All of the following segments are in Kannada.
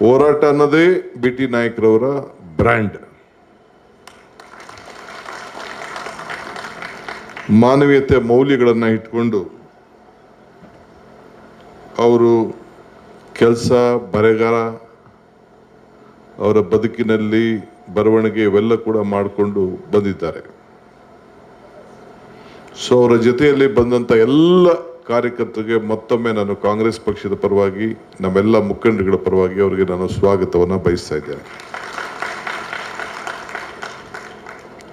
ಹೋರಾಟ ಅನ್ನೋದೇ BT ನಾಯಕರವರ ಬ್ರ್ಯಾಂಡ್. ಮಾನವೀಯತೆ ಮೌಲ್ಯಗಳನ್ನು ಇಟ್ಕೊಂಡು ಅವರು ಕೆಲಸ, ಬರೆಗಾರ, ಅವರ ಬದುಕಿನಲ್ಲಿ ಬರವಣಿಗೆ ಇವೆಲ್ಲ ಕೂಡ ಮಾಡಿಕೊಂಡು ಬಂದಿದ್ದಾರೆ. ಸೊ ಅವರ ಜೊತೆಯಲ್ಲಿ ಬಂದಂಥ ಎಲ್ಲ ಕಾರ್ಯಕರ್ತರಿಗೆ ಮತ್ತೊಮ್ಮೆ ನಾನು ಕಾಂಗ್ರೆಸ್ ಪಕ್ಷದ ಪರವಾಗಿ, ನಮ್ಮೆಲ್ಲ ಮುಖಂಡರುಗಳ ಪರವಾಗಿ ಅವರಿಗೆ ನಾನು ಸ್ವಾಗತವನ್ನು ಬಯಸ್ತಾ ಇದ್ದೇನೆ.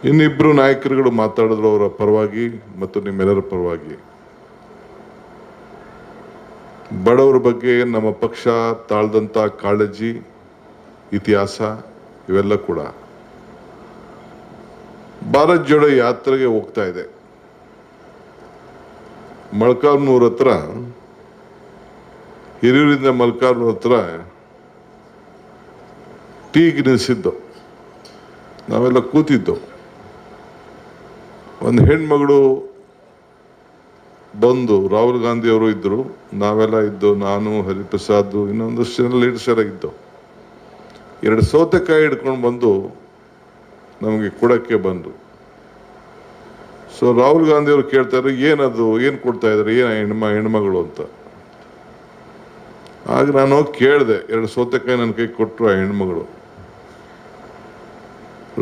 ಇನ್ನಿಬ್ಬರು ನಾಯಕರುಗಳು ಮಾತಾಡಿದ್ರು ಅವರ ಪರವಾಗಿ ಮತ್ತು ನಿಮ್ಮೆಲ್ಲರ ಪರವಾಗಿ. ಬಡವರ ಬಗ್ಗೆ ನಮ್ಮ ಪಕ್ಷ ತಾಳ್ದಂಥ ಕಾಳಜಿ, ಇತಿಹಾಸ ಇವೆಲ್ಲ ಕೂಡ. ಭಾರತ್ ಜೋಡೋ ಯಾತ್ರೆಗೆ ಹೋಗ್ತಾ ಇದೆ. ಮೊಳಕಾಲ್ಮೂರು ಹತ್ರ, ಹಿರಿಯೂರಿಂದ ಮೊಳಕಾಲ್ಮೂರು ಹತ್ರ ಟೀಗೆ ನಿಲ್ಲಿಸಿದ್ದು. ನಾವೆಲ್ಲ ಕೂತಿದ್ದು. ಒಂದು ಹೆಣ್ಮಗಳು ಬಂದು, ರಾಹುಲ್ ಗಾಂಧಿ ಅವರು ಇದ್ದರು, ನಾವೆಲ್ಲ ಇದ್ದು, ನಾನು, ಹರಿಪ್ರಸಾದ್, ಇನ್ನೊಂದಷ್ಟು ಜನ ಲೀಡರ್ಸ್ ಎಲ್ಲ ಇದ್ದು. 2 ಸೌತೆಕಾಯಿ ಹಿಡ್ಕೊಂಡು ಬಂದು ನಮಗೆ ಕೊಡಕ್ಕೆ ಬಂದರು. ಸೊ ರಾಹುಲ್ ಗಾಂಧಿ ಅವರು ಕೇಳ್ತಾರೆ, ಏನದು, ಏನು ಕೊಡ್ತಾ ಇದ್ದಾರೆ, ಏನು ಹೆಣ್ಮಗಳು ಅಂತ. ಆಗ ನಾನು ಕೇಳಿದೆ, 2 ಸೌತೆಕಾಯಿ ನನ್ನ ಕೈ ಕೊಟ್ಟರು ಆ ಹೆಣ್ಮಗಳು.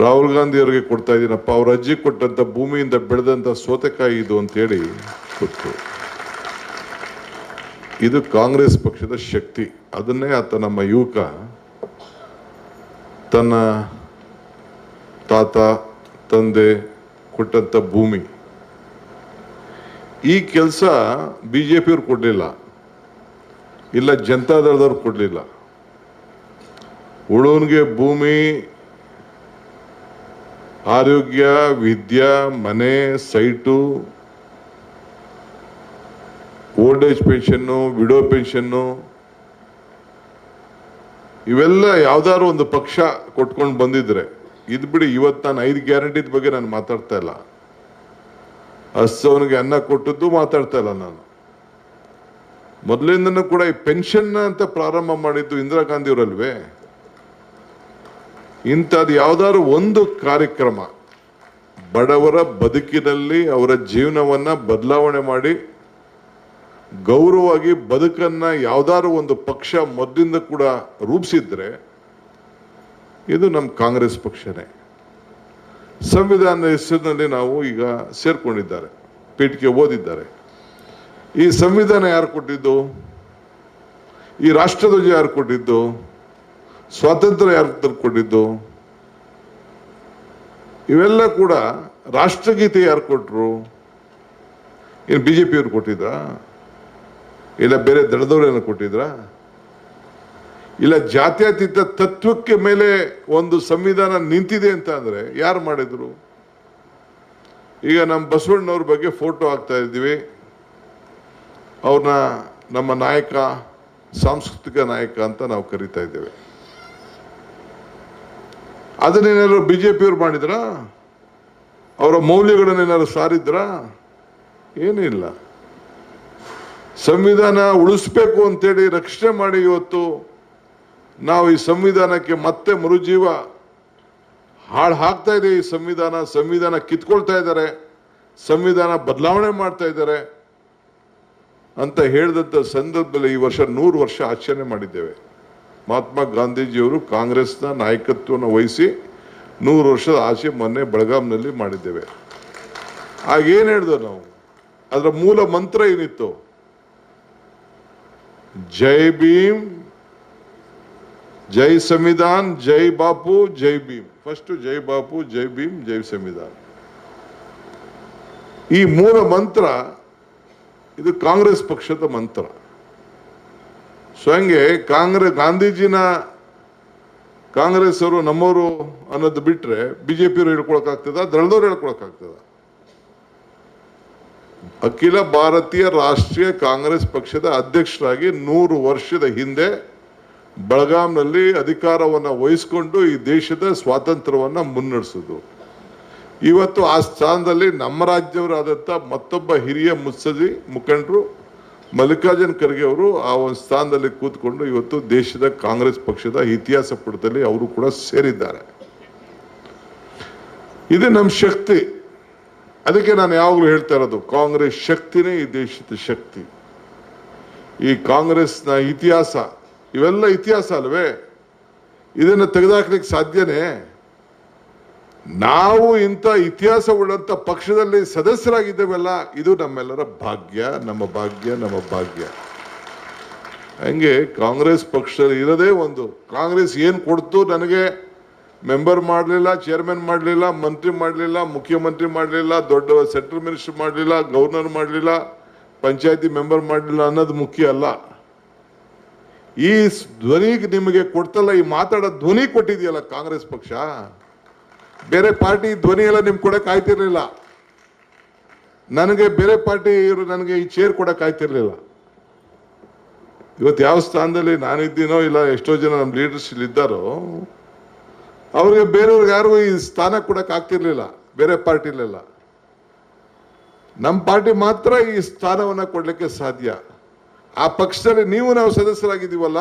ರಾಹುಲ್ ಗಾಂಧಿ ಅವರಿಗೆ ಕೊಡ್ತಾ ಇದ್ದೀನಪ್ಪ, ಅವ್ರ ಅಜ್ಜಿ ಕೊಟ್ಟಂತ ಭೂಮಿಯಿಂದ ಬೆಳೆದಂತ ಸೌತೆಕಾಯಿ ಇದು ಅಂತೇಳಿ ಕೊಟ್ಟು. ಇದು ಕಾಂಗ್ರೆಸ್ ಪಕ್ಷದ ಶಕ್ತಿ. ಅದನ್ನೇ ಆತ ನಮ್ಮ ಯುವಕ ತನ್ನ ತಾತ ತಂದೆ ಕೊಟ್ಟಂತ ಭೂಮಿ. ಈ ಕೆಲಸ ಬಿಜೆಪಿಯವ್ರು ಕೊಡಲಿಲ್ಲ, ಇಲ್ಲ ಜನತಾದಳದವ್ರು ಕೊಡಲಿಲ್ಲ. ಉಳೋನ್ಗೆ ಭೂಮಿ, ಆರೋಗ್ಯ, ವಿದ್ಯಾ, ಮನೆ, site, old age pension, widow pension ಇವೆಲ್ಲ ಯಾವ್ದಾದ್ರು ಒಂದು ಪಕ್ಷ ಕೊಟ್ಕೊಂಡು ಬಂದಿದ್ರೆ, ಇದು ಬಿಡಿ. ಇವತ್ತು ನಾನು 5 ಗ್ಯಾರಂಟಿ ಬಗ್ಗೆ ನಾನು ಮಾತಾಡ್ತಾ ಇಲ್ಲ. ಹಸ್ತವನಿಗೆ ಅನ್ನ ಕೊಟ್ಟದ್ದು ಮಾತಾಡ್ತಾ ಇಲ್ಲ ನಾನು. ಮೊದಲಿಂದನೂ ಕೂಡ ಈ ಪೆನ್ಷನ್ ಅಂತ ಪ್ರಾರಂಭ ಮಾಡಿದ್ದು ಇಂದಿರಾ ಗಾಂಧಿ ಅವರಲ್ವೇ. ಇಂಥದ್ದು ಯಾವ್ದಾದ್ರು ಒಂದು ಕಾರ್ಯಕ್ರಮ ಬಡವರ ಬದುಕಿನಲ್ಲಿ ಅವರ ಜೀವನವನ್ನ ಬದಲಾವಣೆ ಮಾಡಿ ಗೌರವವಾಗಿ ಬದುಕನ್ನ ಯಾವ್ದಾದ್ರು ಒಂದು ಪಕ್ಷ ಮೊದಲಿಂದ ಕೂಡ ರೂಪಿಸಿದ್ರೆ ಇದು ನಮ್ಮ ಕಾಂಗ್ರೆಸ್ ಪಕ್ಷನೇ. ಸಂವಿಧಾನದ ಹೆಸರಿನಲ್ಲಿ ನಾವು ಈಗ ಸೇರ್ಕೊಂಡಿದ್ದಾರೆ, ಪೀಠಕ್ಕೆ ಓದಿದ್ದಾರೆ. ಈ ಸಂವಿಧಾನ ಯಾರು ಕೊಟ್ಟಿದ್ದು? ಈ ರಾಷ್ಟ್ರಧ್ವಜ ಯಾರು ಕೊಟ್ಟಿದ್ದು? ಸ್ವಾತಂತ್ರ್ಯ ಯಾರು ಕೊಟ್ಟಿದ್ದು? ಇವೆಲ್ಲ ಕೂಡ. ರಾಷ್ಟ್ರಗೀತೆ ಯಾರು ಕೊಟ್ಟರು? ಏನು ಬಿಜೆಪಿಯವ್ರು ಕೊಟ್ಟಿದ್ರಾ? ಇಲ್ಲ ಬೇರೆ ದಳದವ್ರೇನು ಕೊಟ್ಟಿದ್ರಾ? ಇಲ್ಲ ಜಾತ್ಯತೀತ ತತ್ವಕ್ಕೆ ಮೇಲೆ ಒಂದು ಸಂವಿಧಾನ ನಿಂತಿದೆ ಅಂತ ಅಂದ್ರೆ ಯಾರು ಮಾಡಿದ್ರು? ಈಗ ನಮ್ಮ ಬಸವಣ್ಣವ್ರ ಬಗ್ಗೆ ಫೋಟೋ ಹಾಕ್ತಾ ಇದ್ದೀವಿ. ಅವ್ರನ್ನ ನಮ್ಮ ನಾಯಕ, ಸಾಂಸ್ಕೃತಿಕ ನಾಯಕ ಅಂತ ನಾವು ಕರಿತಾ ಇದ್ದೇವೆ. ಅದನ್ನೇನಾದ್ರು ಬಿಜೆಪಿಯವ್ರು ಮಾಡಿದ್ರ? ಅವರ ಮೌಲ್ಯಗಳನ್ನೇನಾದ್ರು ಸಾರಿದ್ರ? ಏನಿಲ್ಲ. ಸಂವಿಧಾನ ಉಳಿಸ್ಬೇಕು ಅಂತೇಳಿ ರಕ್ಷಣೆ ಮಾಡಿ ಇವತ್ತು ನಾವು ಈ ಸಂವಿಧಾನಕ್ಕೆ ಮತ್ತೆ ಮರುಜೀವ ಹಾಳು ಹಾಕ್ತಾ ಇದೆ. ಈ ಸಂವಿಧಾನ ಕಿತ್ಕೊಳ್ತಾ ಇದ್ದಾರೆ, ಸಂವಿಧಾನ ಬದಲಾವಣೆ ಮಾಡ್ತಾ ಇದ್ದಾರೆ ಅಂತ ಹೇಳಿದಂಥ ಸಂದರ್ಭದಲ್ಲಿ ಈ ವರ್ಷ 100 ವರ್ಷ ಆಚರಣೆ ಮಾಡಿದ್ದೇವೆ. ಮಹಾತ್ಮ ಗಾಂಧೀಜಿಯವರು ಕಾಂಗ್ರೆಸ್ನ ನಾಯಕತ್ವವನ್ನು ವಹಿಸಿ 100 ವರ್ಷದ ಆಚೆ ಮೊನ್ನೆ ಬೆಳಗಾಂನಲ್ಲಿ ಮಾಡಿದ್ದೇವೆ. ಆಗೇನು ಹೇಳಿದ್ವು ನಾವು? ಅದರ ಮೂಲ ಮಂತ್ರ ಏನಿತ್ತು? ಜೈ ಭೀಮ್, ಜೈ ಸಂವಿಧಾನ್, ಜೈ ಬಾಪು, ಜೈ ಭೀಮ್. ಫಸ್ಟ್ ಜೈ ಬಾಪು, ಜೈ ಭೀಮ್, ಜೈ ಸಂವಿಧಾನ್. ಈ ಮೂಲ ಮಂತ್ರ ಇದು ಕಾಂಗ್ರೆಸ್ ಪಕ್ಷದ ಮಂತ್ರ. ಸೊ ಹಂಗೆ ಗಾಂಧೀಜಿನ ಕಾಂಗ್ರೆಸ್ ಅವರು ನಮ್ಮವರು ಅನ್ನೋದು ಬಿಟ್ರೆ ಬಿಜೆಪಿಯವರು ಹೇಳ್ಕೊಳಕ್ಕಾಗ್ತದ? ದಳದವ್ರು ಹೇಳ್ಕೊಳಕ್ಕಾಗ್ತದ? ಅಖಿಲ ಭಾರತೀಯ ರಾಷ್ಟ್ರೀಯ ಕಾಂಗ್ರೆಸ್ ಪಕ್ಷದ ಅಧ್ಯಕ್ಷರಾಗಿ 100 ವರ್ಷದ ಹಿಂದೆ ಬೆಳಗಾಂನಲ್ಲಿ ಅಧಿಕಾರವನ್ನು ವಹಿಸಿಕೊಂಡು ಈ ದೇಶದ ಸ್ವಾತಂತ್ರ್ಯವನ್ನು ಮುನ್ನಡೆಸಿದ್ರು. ಇವತ್ತು ಆ ಸ್ಥಾನದಲ್ಲಿ ನಮ್ಮ ರಾಜ್ಯವರಾದಂಥ ಮತ್ತೊಬ್ಬ ಹಿರಿಯ ಮುತ್ಸದಿ ಮುಖಂಡರು ಮಲ್ಲಿಕಾರ್ಜುನ್ ಖರ್ಗೆ ಅವರು ಆ ಒಂದು ಸ್ಥಾನದಲ್ಲಿ ಕೂತ್ಕೊಂಡು ಇವತ್ತು ದೇಶದ ಕಾಂಗ್ರೆಸ್ ಪಕ್ಷದ ಇತಿಹಾಸ ಪುಟದಲ್ಲಿ ಅವರು ಕೂಡ ಸೇರಿದ್ದಾರೆ. ಇದು ನಮ್ಮ ಶಕ್ತಿ. ಅದಕ್ಕೆ ನಾನು ಯಾವಾಗಲೂ ಹೇಳ್ತಾ ಇರೋದು, ಕಾಂಗ್ರೆಸ್ ಶಕ್ತಿನೇ ಈ ದೇಶದ ಶಕ್ತಿ. ಈ ಕಾಂಗ್ರೆಸ್ನ ಇತಿಹಾಸ ಇವೆಲ್ಲ ಇತಿಹಾಸ ಅಲ್ವೇ? ಇದನ್ನು ತೆಗೆದುಹಾಕ್ಲಿಕ್ಕೆ ಸಾಧ್ಯನೇ? ನಾವು ಇಂಥ ಇತಿಹಾಸ ಉಳ್ಳಂತ ಪಕ್ಷದಲ್ಲಿ ಸದಸ್ಯರಾಗಿದ್ದೇವಲ್ಲ, ಇದು ನಮ್ಮೆಲ್ಲರ ಭಾಗ್ಯ, ನಮ್ಮ ಭಾಗ್ಯ, ನಮ್ಮ ಭಾಗ್ಯ. ಹಂಗೆ ಕಾಂಗ್ರೆಸ್ ಪಕ್ಷದಲ್ಲಿ ಇರೋದೇ ಒಂದು. ಕಾಂಗ್ರೆಸ್ ಏನು ಕೊಡ್ತು ನನಗೆ? ಮೆಂಬರ್ ಮಾಡಲಿಲ್ಲ, ಚೇರ್ಮನ್ ಮಾಡಲಿಲ್ಲ, ಮಂತ್ರಿ ಮಾಡಲಿಲ್ಲ, ಮುಖ್ಯಮಂತ್ರಿ ಮಾಡಲಿಲ್ಲ, ದೊಡ್ಡ ಸೆಂಟ್ರಲ್ ಮಿನಿಸ್ಟರ್ ಮಾಡಲಿಲ್ಲ, ಗವರ್ನರ್ ಮಾಡಲಿಲ್ಲ, ಪಂಚಾಯತಿ ಮೆಂಬರ್ ಮಾಡಲಿಲ್ಲ ಅನ್ನೋದು ಮುಖ್ಯ ಅಲ್ಲ. ಈ ಧ್ವನಿಗೆ ನಿಮಗೆ ಕೊಡ್ತಲ್ಲ, ಈ ಮಾತಾಡೋ ಧ್ವನಿ ಕೊಟ್ಟಿದೆಯಲ್ಲ ಕಾಂಗ್ರೆಸ್ ಪಕ್ಷ. ಬೇರೆ ಪಾರ್ಟಿ ಧ್ವನಿ ಎಲ್ಲ ನಿಮ್ಗೆ ಕೊಡಕ್ ಆಯ್ತಿರ್ಲಿಲ್ಲ. ನನಗೆ ಬೇರೆ ಪಾರ್ಟಿ ಇವರು ನನಗೆ ಈ ಚೇರ್ ಕೊಡಕ್ ಆಯ್ತಿರ್ಲಿಲ್ಲ. ಇವತ್ತು ಯಾವ ಸ್ಥಾನದಲ್ಲಿ ನಾನಿದ್ದೀನೋ ಇಲ್ಲ ಎಷ್ಟೋ ಜನ ನಮ್ಮ ಲೀಡರ್ಸ್ ಇದ್ದಾರೋ ಅವ್ರಿಗೆ ಬೇರೆಯವ್ರಿಗೆ ಯಾರಿಗೂ ಈ ಸ್ಥಾನ ಕೊಡಕ್ ಆಗ್ತಿರ್ಲಿಲ್ಲ ಬೇರೆ ಪಾರ್ಟಿಲೆಲ್ಲ. ನಮ್ಮ ಪಾರ್ಟಿ ಮಾತ್ರ ಈ ಸ್ಥಾನವನ್ನ ಕೊಡ್ಲಿಕ್ಕೆ ಸಾಧ್ಯ. ಆ ಪಕ್ಷದಲ್ಲಿ ನೀವು ನಾವು ಸದಸ್ಯರಾಗಿದ್ದೀವಲ್ಲ,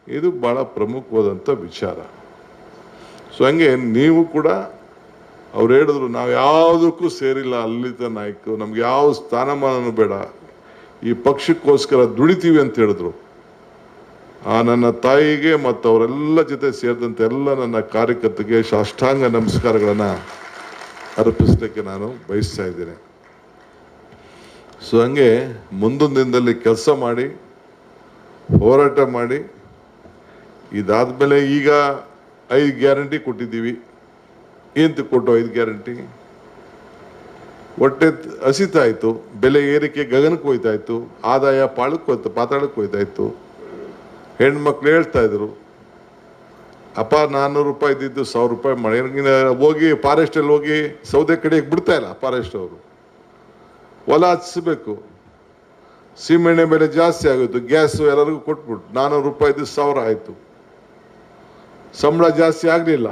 ಇದು ಬಹಳ ಪ್ರಮುಖವಾದಂಥ ವಿಚಾರ. ಸೊ ಹಂಗೆ ನೀವು ಕೂಡ ಅವ್ರು ಹೇಳಿದ್ರು ನಾವು ಯಾವುದಕ್ಕೂ ಸೇರಿಲ್ಲ, ಅಲ್ಲಿದ್ದ ನಾಯಕರು, ನಮ್ಗೆ ಯಾವ ಸ್ಥಾನಮಾನನೂ ಬೇಡ, ಈ ಪಕ್ಷಕ್ಕೋಸ್ಕರ ದುಡಿತೀವಿ ಅಂತ ಹೇಳಿದ್ರು. ಆ ನನ್ನ ತಾಯಿಗೆ ಮತ್ತು ಅವರೆಲ್ಲ ಜೊತೆ ಸೇರಿದಂತೆ ಎಲ್ಲ ನನ್ನ ಕಾರ್ಯಕರ್ತರಿಗೆ ಸಾಷ್ಟಾಂಗ ನಮಸ್ಕಾರಗಳನ್ನು ಅರ್ಪಿಸಲಿಕ್ಕೆ ನಾನು ಬಯಸ್ತಾ ಇದ್ದೇನೆ. ಸೊ ಹಂಗೆ ಮುಂದೊಂದು ದಿನದಲ್ಲಿ ಕೆಲಸ ಮಾಡಿ, ಹೋರಾಟ ಮಾಡಿ, ಇದಾದ್ಮೇಲೆ ಈಗ 5 ಗ್ಯಾರಂಟಿ ಕೊಟ್ಟಿದ್ದೀವಿ. ಏನು ಕೊಟ್ಟು 5 ಗ್ಯಾರಂಟಿ? ಹೊಟ್ಟೆ ಹಸಿತಾಯಿತು, ಬೆಲೆ ಏರಿಕೆ ಗಗನಕ್ಕೆ ಹೋಯ್ತಾಯಿತು, ಆದಾಯ ಪಾತಾಳಕ್ಕೆ ಹೋಯ್ತಾಯಿತು. ಹೆಣ್ಮಕ್ಳು ಹೇಳ್ತಾ ಇದ್ರು, ಅಪ್ಪ 400 ರೂಪಾಯಿ ಇದ್ದಿದ್ದು 1000 ರೂಪಾಯಿ ಮಾಡಿ. ಹೋಗಿ ಫಾರೆಸ್ಟಲ್ಲಿ ಹೋಗಿ ಸೌದೆ ಕಡೆಗೆ ಬಿಡ್ತಾ ಇಲ್ಲ ಫಾರೆಸ್ಟ್ ಅವರು. ಹೊಲ ಹಚ್ಬೇಕು, ಸೀಮೆಣ್ಣೆ ಬೆಲೆ ಜಾಸ್ತಿ ಆಗೋಯ್ತು, ಗ್ಯಾಸು ಎಲ್ಲರಿಗೂ ಕೊಟ್ಬಿಟ್ಟು 400 ರೂಪಾಯಿ ಇದ್ದು 1000 ಆಯಿತು. ಸಂಬಳ ಜಾಸ್ತಿ ಆಗಲಿಲ್ಲ,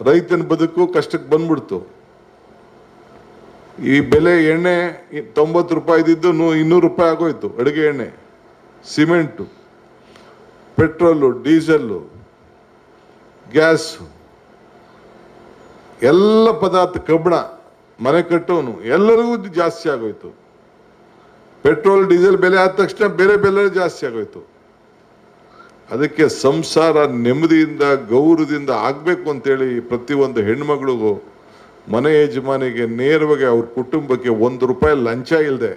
ರೈತನ ಬದುಕು ಕಷ್ಟಕ್ಕೆ ಬಂದ್ಬಿಡ್ತು. ಈ ಬೆಲೆ ಎಣ್ಣೆ 90 ರೂಪಾಯಿ ಇದ್ದಿದ್ದು 200 ರೂಪಾಯಿ ಆಗೋಯ್ತು. ಅಡುಗೆ ಎಣ್ಣೆ, ಸಿಮೆಂಟು, ಪೆಟ್ರೋಲು, ಡೀಸೆಲ್ಲು, ಗ್ಯಾಸು, ಎಲ್ಲ ಪದಾರ್ಥ, ಕಬ್ಬಣ, ಮನೆ ಕಟ್ಟೋನು ಎಲ್ಲರಿಗೂ ಜಾಸ್ತಿ ಆಗೋಯ್ತು. ಪೆಟ್ರೋಲ್ ಡೀಸೆಲ್ ಬೆಲೆ ಆದ ತಕ್ಷಣ ಬೇರೆ ಬೆಲೆ ಜಾಸ್ತಿ ಆಗೋಯ್ತು. ಅದಕ್ಕೆ ಸಂಸಾರ ನೆಮ್ಮದಿಯಿಂದ ಗೌರವದಿಂದ ಆಗಬೇಕು ಅಂತೇಳಿ ಪ್ರತಿಯೊಂದು ಹೆಣ್ಮಗಳಿಗೂ, ಮನೆ ಯಜಮಾನಿಗೆ ನೇರವಾಗಿ ಅವ್ರ ಕುಟುಂಬಕ್ಕೆ 1 ರೂಪಾಯಿ ಲಂಚ ಇಲ್ಲದೆ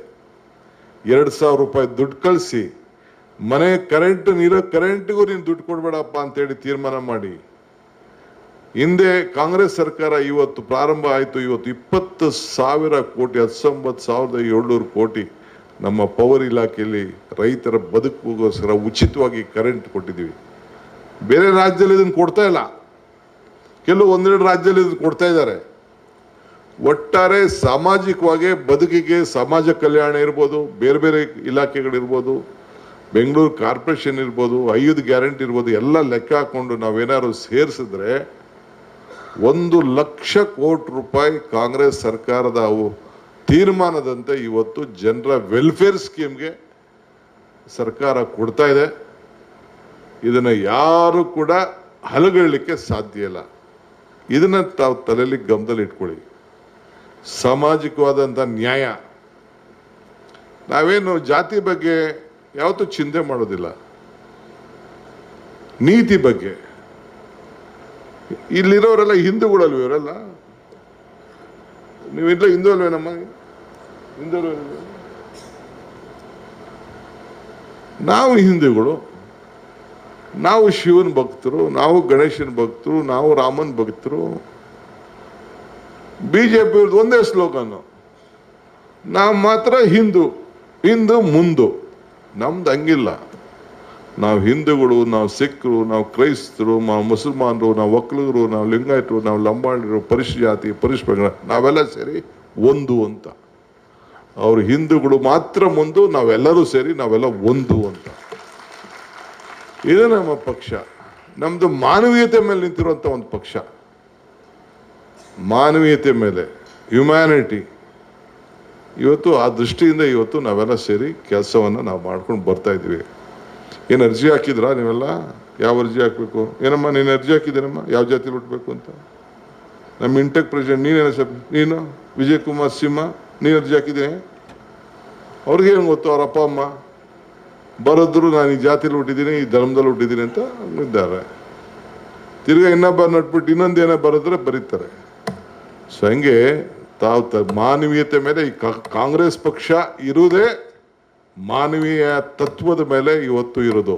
2000 ರೂಪಾಯಿ ದುಡ್ಡು ಕಳಿಸಿ, ಮನೆ ಕರೆಂಟಿಗೂ ನೀನು ದುಡ್ಡು ಕೊಡಬೇಡಪ್ಪ ಅಂತೇಳಿ ತೀರ್ಮಾನ ಮಾಡಿ, ಹಿಂದೆ ಕಾಂಗ್ರೆಸ್ ಸರ್ಕಾರ ಇವತ್ತು ಪ್ರಾರಂಭ ಆಯಿತು. ಇವತ್ತು 20,000 ಕೋಟಿ, 19,700 ಕೋಟಿ ನಮ್ಮ ಪವರ್ ಇಲಾಖೆಯಲ್ಲಿ ರೈತರ ಬದುಕಿಗೋಸ್ಕರ ಉಚಿತವಾಗಿ ಕರೆಂಟ್ ಕೊಟ್ಟಿದ್ದೀವಿ. ಬೇರೆ ರಾಜ್ಯದಲ್ಲಿ ಇದನ್ನು ಕೊಡ್ತಾ ಇಲ್ಲ, ಕೆಲವು 1-2 ರಾಜ್ಯದಲ್ಲಿ ಇದನ್ನು ಕೊಡ್ತಾ ಇದ್ದಾರೆ. ಒಟ್ಟಾರೆ ಸಾಮಾಜಿಕವಾಗಿ ಬದುಕಿಗೆ ಸಮಾಜ ಕಲ್ಯಾಣ ಇರ್ಬೋದು, ಬೇರೆ ಬೇರೆ ಇಲಾಖೆಗಳಿರ್ಬೋದು, ಬೆಂಗಳೂರು ಕಾರ್ಪೊರೇಷನ್ ಇರ್ಬೋದು, 5 ಗ್ಯಾರಂಟಿ ಇರ್ಬೋದು, ಎಲ್ಲ ಲೆಕ್ಕ ಹಾಕೊಂಡು ನಾವೇನಾದ್ರು ಸೇರಿಸಿದ್ರೆ 1,00,000 ಕೋಟಿ ರೂಪಾಯಿ ಕಾಂಗ್ರೆಸ್ ಸರ್ಕಾರದ ತೀರ್ಮಾನದಂತೆ ಇವತ್ತು ಜನರ ವೆಲ್ಫೇರ್ ಸ್ಕೀಮ್ಗೆ ಸರ್ಕಾರ ಕೊಡ್ತಾ ಇದೆ. ಇದನ್ನು ಯಾರು ಕೂಡ ಹಲಗಲಿಕ್ಕೆ ಸಾಧ್ಯ ಇಲ್ಲ. ಇದನ್ನ ತಾವು ತಲೆಯಲ್ಲಿ ಗಮನದಲ್ಲಿ ಇಟ್ಕೊಳ್ಳಿ. ಸಾಮಾಜಿಕವಾದಂಥ ನ್ಯಾಯ, ನಾವೇನು ಜಾತಿ ಬಗ್ಗೆ ಯಾವತ್ತೂ ಚಿಂತೆ ಮಾಡೋದಿಲ್ಲ. ನೀತಿ ಬಗ್ಗೆ, ಇಲ್ಲಿರೋರೆಲ್ಲ ಹಿಂದೂಗಳಲ್ವ? ಇವರೆಲ್ಲ ನೀವಿಲ್ಲ ಹಿಂದೂ ಅಲ್ವೇ? ನಮ್ಮ ಹಿಂದೂ ನಾವು ಹಿಂದೂಗಳು, ನಾವು ಶಿವನ ಭಕ್ತರು, ನಾವು ಗಣೇಶನ ಭಕ್ತರು, ನಾವು ರಾಮನ ಭಕ್ತರು. ಬಿಜೆಪಿ ಅವ್ರದ್ದು ಒಂದೇ ಸ್ಲೋಗನ್ನು, ನಾವು ಮಾತ್ರ ಹಿಂದೂ ಮುಂದು. ನಮ್ದು ಹಂಗಿಲ್ಲ. ನಾವು ಹಿಂದೂಗಳು, ನಾವು ಸಿಖ್ರು, ನಾವು ಕ್ರೈಸ್ತರು, ನಾವು ಮುಸಲ್ಮಾನರು, ನಾವು ಒಕ್ಕಲಿಗರು, ನಾವು ಲಿಂಗಾಯತರು, ನಾವು ಲಂಬಾಣಿರು, ಪರಿಶಿಷ್ಟ ಜಾತಿ, ಪರಿಶಿಷ್ಟ, ನಾವೆಲ್ಲ ಸೇರಿ ಒಂದು ಅಂತ. ಅವರು ಹಿಂದೂಗಳು ಮಾತ್ರ ಮುಂದು, ನಾವೆಲ್ಲರೂ ಸೇರಿ ನಾವೆಲ್ಲ ಒಂದು ಅಂತ. ಇದು ನಮ್ಮ ಪಕ್ಷ. ನಮ್ದು ಮಾನವೀಯತೆ ಮೇಲೆ ನಿಂತಿರುವಂಥ ಒಂದು ಪಕ್ಷ. ಮಾನವೀಯತೆ ಮೇಲೆ, ಹ್ಯುಮ್ಯಾನಿಟಿ. ಇವತ್ತು ಆ ದೃಷ್ಟಿಯಿಂದ ಇವತ್ತು ನಾವೆಲ್ಲ ಸೇರಿ ಕೆಲಸವನ್ನು ನಾವು ಮಾಡ್ಕೊಂಡು ಬರ್ತಾ ಇದ್ದೀವಿ. ಏನು ಅರ್ಜಿ ಹಾಕಿದ್ರಾ ನೀವೆಲ್ಲ? ಯಾವ ಅರ್ಜಿ ಹಾಕಬೇಕು? ಏನಮ್ಮ ನೀನು ಅರ್ಜಿ ಹಾಕಿದ್ದೀನಮ್ಮ ಯಾವ ಜಾತಿಲಿ ಹುಟ್ಟಬೇಕು ಅಂತ? ನಮ್ಮ ಇಂಟೆಕ್ ಪ್ರೆಸಿಡೆಂಟ್ ನೀನು ವಿಜಯ್ ಕುಮಾರ್ ಸಿಂಹ ನೀನು ಅರ್ಜಿ ಹಾಕಿದ್ದೀನಿ. ಅವ್ರಿಗೆ ಏನು ಗೊತ್ತು? ಅವ್ರ ಅಪ್ಪ ಅಮ್ಮ ಬರೋದ್ರು ನಾನು ಈ ಜಾತಿಲಿ ಹುಟ್ಟಿದ್ದೀನಿ, ಈ ಧರ್ಮದಲ್ಲಿ ಹುಟ್ಟಿದ್ದೀನಿ ಅಂತ ಇದ್ದಾರೆ. ತಿರ್ಗಾ ಇನ್ನೊಬ್ಬ ನಟ್ಬಿಟ್ಟು ಇನ್ನೊಂದೇನೋ ಬರೆದ್ರೆ ಬರೀತಾರೆ. ಸೊ ಹಂಗೆ ತಾವು ಮಾನವೀಯತೆ ಮೇಲೆ ಈ ಕಾಂಗ್ರೆಸ್ ಪಕ್ಷ ಇರುವುದೇ ಮಾನವೀಯ ತತ್ವದ ಮೇಲೆ ಇವತ್ತು ಇರೋದು.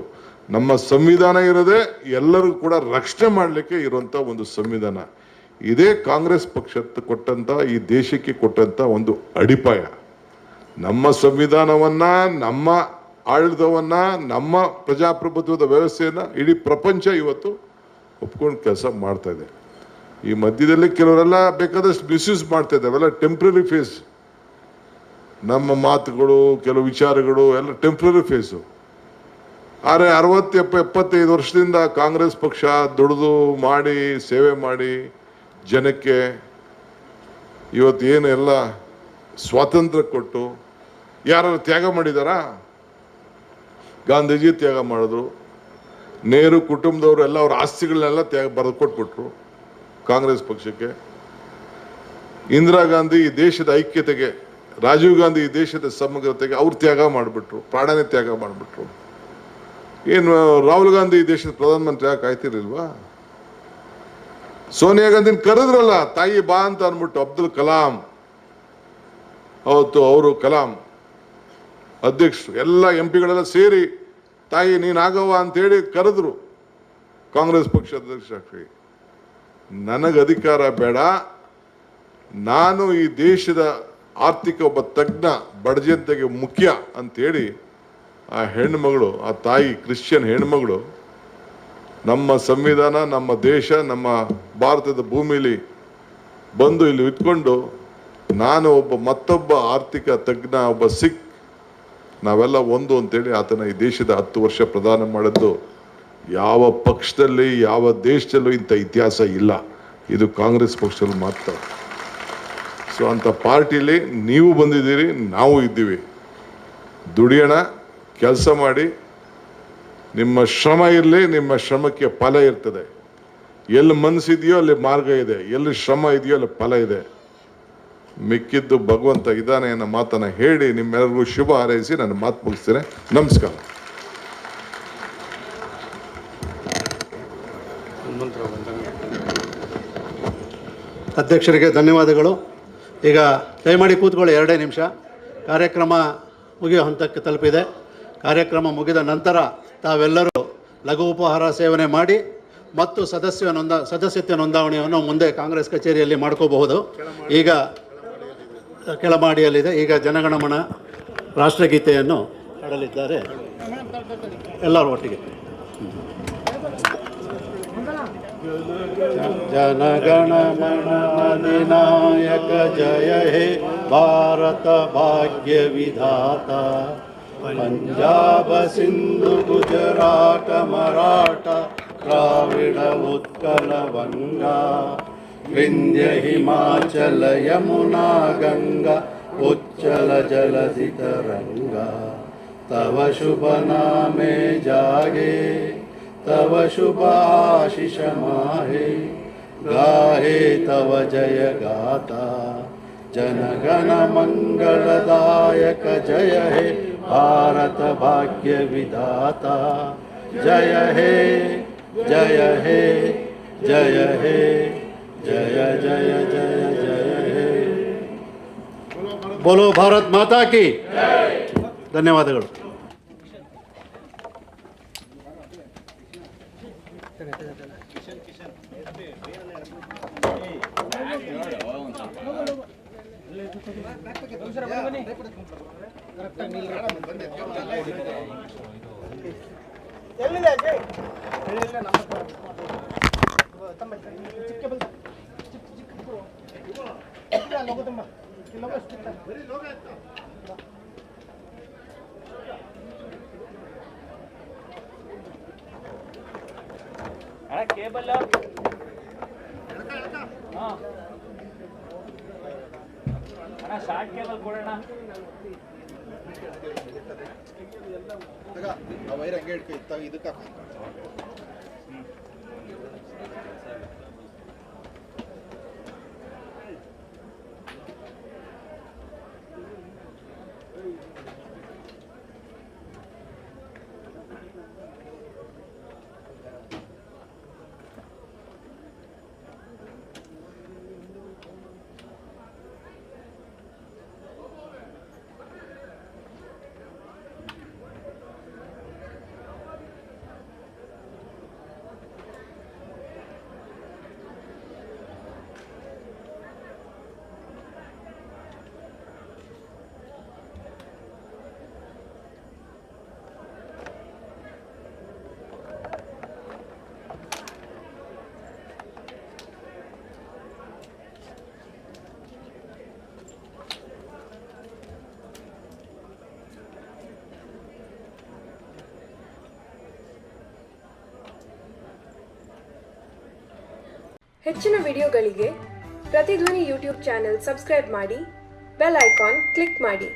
ನಮ್ಮ ಸಂವಿಧಾನ ಇರೋದೇ ಎಲ್ಲರಿಗೂ ಕೂಡ ರಕ್ಷಣೆ ಮಾಡಲಿಕ್ಕೆ ಇರುವಂಥ ಒಂದು ಸಂವಿಧಾನ. ಇದೇ ಕಾಂಗ್ರೆಸ್ ಪಕ್ಷ ಕೊಟ್ಟಂತ, ಈ ದೇಶಕ್ಕೆ ಕೊಟ್ಟಂತ ಒಂದು ಅಡಿಪಾಯ. ನಮ್ಮ ಸಂವಿಧಾನವನ್ನ, ನಮ್ಮ ಆಡಳಿತವನ್ನ, ನಮ್ಮ ಪ್ರಜಾಪ್ರಭುತ್ವದ ವ್ಯವಸ್ಥೆಯನ್ನ ಇಡೀ ಪ್ರಪಂಚ ಇವತ್ತು ಒಪ್ಕೊಂಡು ಕೆಲಸ ಮಾಡ್ತಾ ಇದೆ. ಈ ಮಧ್ಯದಲ್ಲಿ ಕೆಲವರೆಲ್ಲ ಬೇಕಾದಷ್ಟು ಮಿಸ್ಯೂಸ್ ಮಾಡ್ತಾ ಇದ್ದಾರೆ. ಅವೆಲ್ಲ ಟೆಂಪ್ರರಿ ಫೇಸ್. ನಮ್ಮ ಮಾತುಗಳು, ಕೆಲವು ವಿಚಾರಗಳು ಎಲ್ಲ ಟೆಂಪ್ರರಿ ಫೇಸು. ಆದರೆ 60-75 ವರ್ಷದಿಂದ ಕಾಂಗ್ರೆಸ್ ಪಕ್ಷ ದುಡಿದು ಮಾಡಿ ಸೇವೆ ಮಾಡಿ ಜನಕ್ಕೆ ಇವತ್ತು ಏನು ಎಲ್ಲ ಸ್ವಾತಂತ್ರ್ಯ ಕೊಟ್ಟು ಯಾರು ತ್ಯಾಗ ಮಾಡಿದಾರಾ? ಗಾಂಧೀಜಿ ತ್ಯಾಗ ಮಾಡಿದ್ರು. ನೆಹರು ಕುಟುಂಬದವರು ಎಲ್ಲ ಅವ್ರ ಆಸ್ತಿಗಳನ್ನೆಲ್ಲ ತ್ಯಾಗ ಬರೆದು ಕೊಟ್ಬಿಟ್ರು ಕಾಂಗ್ರೆಸ್ ಪಕ್ಷಕ್ಕೆ. ಇಂದಿರಾ ಗಾಂಧಿ ಈ ದೇಶದ ಐಕ್ಯತೆಗೆ, ರಾಜೀವ್ ಗಾಂಧಿ ಈ ದೇಶದ ಸಮಗ್ರತೆಗೆ ಅವ್ರು ತ್ಯಾಗ ಮಾಡಿಬಿಟ್ರು, ಪ್ರಾಣನೇ ತ್ಯಾಗ ಮಾಡಿಬಿಟ್ರು. ಏನು ರಾಹುಲ್ ಗಾಂಧಿ ಈ ದೇಶದ ಪ್ರಧಾನಮಂತ್ರಿ ಯಾಕೆ ಆಯ್ತಿರ್ಲಿಲ್ವಾ? ಸೋನಿಯಾ ಗಾಂಧಿನ ಕರೆದ್ರಲ್ಲ, ತಾಯಿ ಬಾ ಅಂತ ಅಂದ್ಬಿಟ್ಟು. ಅಬ್ದುಲ್ ಕಲಾಂ ಅವತ್ತು ಅವರು ಕಲಾಂ ಅಧ್ಯಕ್ಷರು ಎಲ್ಲ MP ಗಳೆಲ್ಲ ಸೇರಿ ತಾಯಿ ನೀನಾಗವ ಅಂತೇಳಿ ಕರೆದ್ರು ಕಾಂಗ್ರೆಸ್ ಪಕ್ಷ ಅಧ್ಯಕ್ಷರಾಗಿ. ನನಗೆ ಅಧಿಕಾರ ಬೇಡ, ನಾನು ಈ ದೇಶದ ಆರ್ಥಿಕ ಒಬ್ಬ ತಜ್ಞ ಬಡಜನತೆಗೆ ಮುಖ್ಯ ಅಂತೇಳಿ ಆ ಹೆಣ್ಮಗಳು, ಆ ತಾಯಿ ಕ್ರಿಶ್ಚಿಯನ್ ಹೆಣ್ಮಗಳು ನಮ್ಮ ಸಂವಿಧಾನ, ನಮ್ಮ ದೇಶ, ನಮ್ಮ ಭಾರತದ ಭೂಮಿಲಿ ಬಂದು ಇಲ್ಲಿ ಇಟ್ಕೊಂಡು ನಾನು ಒಬ್ಬ ಮತ್ತೊಬ್ಬ ಆರ್ಥಿಕ ತಜ್ಞ, ಒಬ್ಬ ಸಿಖ್, ನಾವೆಲ್ಲ ಒಂದು ಅಂತೇಳಿ ಆತನ ಈ ದೇಶದ 10 ವರ್ಷ ಪ್ರಧಾನ ಮಾಡಿದ್ದು ಯಾವ ಪಕ್ಷದಲ್ಲಿ, ಯಾವ ದೇಶದಲ್ಲೂ ಇಂಥ ಇತಿಹಾಸ ಇಲ್ಲ. ಇದು ಕಾಂಗ್ರೆಸ್ ಪಕ್ಷದಲ್ಲಿ ಮಾತ್ರ. ಸೊ ಅಂಥ ಪಾರ್ಟಿಲಿ ನೀವು ಬಂದಿದ್ದೀರಿ, ನಾವು ಇದ್ದೀವಿ. ದುಡಿಯೋಣ, ಕೆಲಸ ಮಾಡಿ, ನಿಮ್ಮ ಶ್ರಮ ಇರಲಿ, ನಿಮ್ಮ ಶ್ರಮಕ್ಕೆ ಫಲ ಇರ್ತದೆ. ಎಲ್ಲಿ ಮನಸ್ಸಿದೆಯೋ ಅಲ್ಲಿ ಮಾರ್ಗ ಇದೆ, ಎಲ್ಲಿ ಶ್ರಮ ಇದೆಯೋ ಅಲ್ಲಿ ಫಲ ಇದೆ. ಮಿಕ್ಕಿದ್ದು ಭಗವಂತ ಇದ್ದಾನೆ ಅನ್ನೋ ಮಾತನ್ನು ಹೇಳಿ ನಿಮ್ಮೆಲ್ಲರಿಗೂ ಶುಭ ಹಾರೈಸಿ ನನ್ನ ಮಾತು ಮುಗಿಸ್ತೇನೆ. ನಮಸ್ಕಾರ. ಅಧ್ಯಕ್ಷರಿಗೆ ಧನ್ಯವಾದಗಳು. ಈಗ ದಯಮಾಡಿ ಕೂತ್ಕೊಳ್ಳಿ 2 ನಿಮಿಷ. ಕಾರ್ಯಕ್ರಮ ಮುಗಿಯೋ ಹಂತಕ್ಕೆ ತಲುಪಿದೆ. ಕಾರ್ಯಕ್ರಮ ಮುಗಿದ ನಂತರ ತಾವೆಲ್ಲರೂ ಲಘು ಉಪಹಾರ ಸೇವನೆ ಮಾಡಿ ಮತ್ತು ಸದಸ್ಯತ್ವ ನೋಂದಾವಣೆಯನ್ನು ಮುಂದೆ ಕಾಂಗ್ರೆಸ್ ಕಚೇರಿಯಲ್ಲಿ ಮಾಡ್ಕೋಬಹುದು. ಈಗ ಕೆಳಮಾಡಿಯಲ್ಲಿದೆ. ಈಗ ಜನಗಣಮನ ರಾಷ್ಟ್ರಗೀತೆಯನ್ನು ಹಾಡಲಿದ್ದಾರೆ ಎಲ್ಲರೂ ಒಟ್ಟಿಗೆ. ಜನಗಣಮನ ಅಧಿನಾಯಕ ಜಯ ಹೇ ಭಾರತ ಭಾಗ್ಯ ವಿಧಾತ, ಪಂಜಾಬ ಸಿಂಧು ಗುಜರಾಟ ಮರಾಠ ದ್ರಾವಿಡ ಉತ್ಕಲ ವಂಗಾ, ವಿಂಧ್ಯ ಹಿಮಾಚಲ ಯಮುನಾ ಗಂಗಾ ಉಚ್ಚಲ ಜಲಧಿ ತರಂಗಾ. ತವ ಶುಭ ನಾಮೆ ಜಾಗೆ, तव शुभ आशीष माहे, गाहे तव जय गाथा. जनगण मंगलदायक जय हे भारत भाग्य विधाता. जय हे जय हे जय हे जय जय जय जय हे. बोलो भारत माता की. ಧನ್ಯವಾದಗಳು. ಕೇಬಲ್ ಶಾರ್ಟ್ ಕೇಬಲ್ ಕೊಡೋಣ. ವೈರ್ ಹಂಗೆ ಇಟ್ಕೊ ಇದಕ್ಕೆ ಹೆಚ್ಚಿನ ವಿಡಿಯೋಗಳಿಗೆ ಪ್ರತಿಧ್ವನಿ ಯೂಟ್ಯೂಬ್ ಚಾನೆಲ್ ಸಬ್ಸ್ಕ್ರೈಬ್ ಮಾಡಿ, ಬೆಲ್ ಐಕಾನ್ ಕ್ಲಿಕ್ ಮಾಡಿ.